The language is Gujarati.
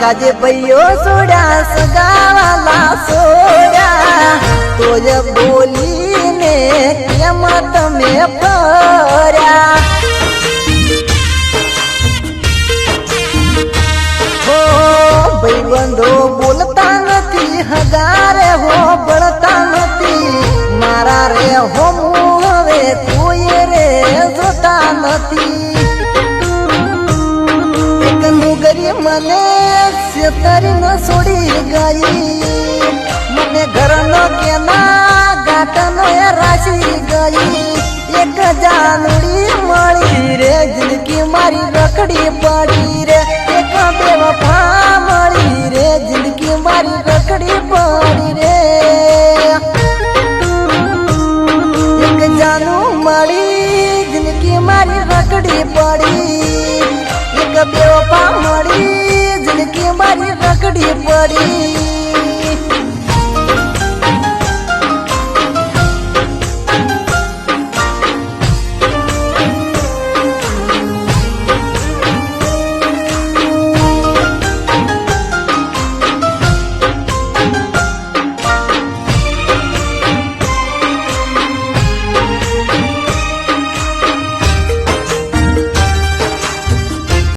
કાજે ભાઈઓ સોડા સગાવાલા સોડા તોય બોલીને કેમ તમે ફર્યા હો ભાઈબંધો બોલતા નથી હગારે હો બળતા નથી મારા રે હો હવે કોઈ રે જોતા નથી ગરી મને સેતરી ન છોડી ગઈ મને ઘરનો કેના ગાટનો એ રાશી ગઈ એક જાનુડી મળી રે જિંદગી મારી રખડી પડી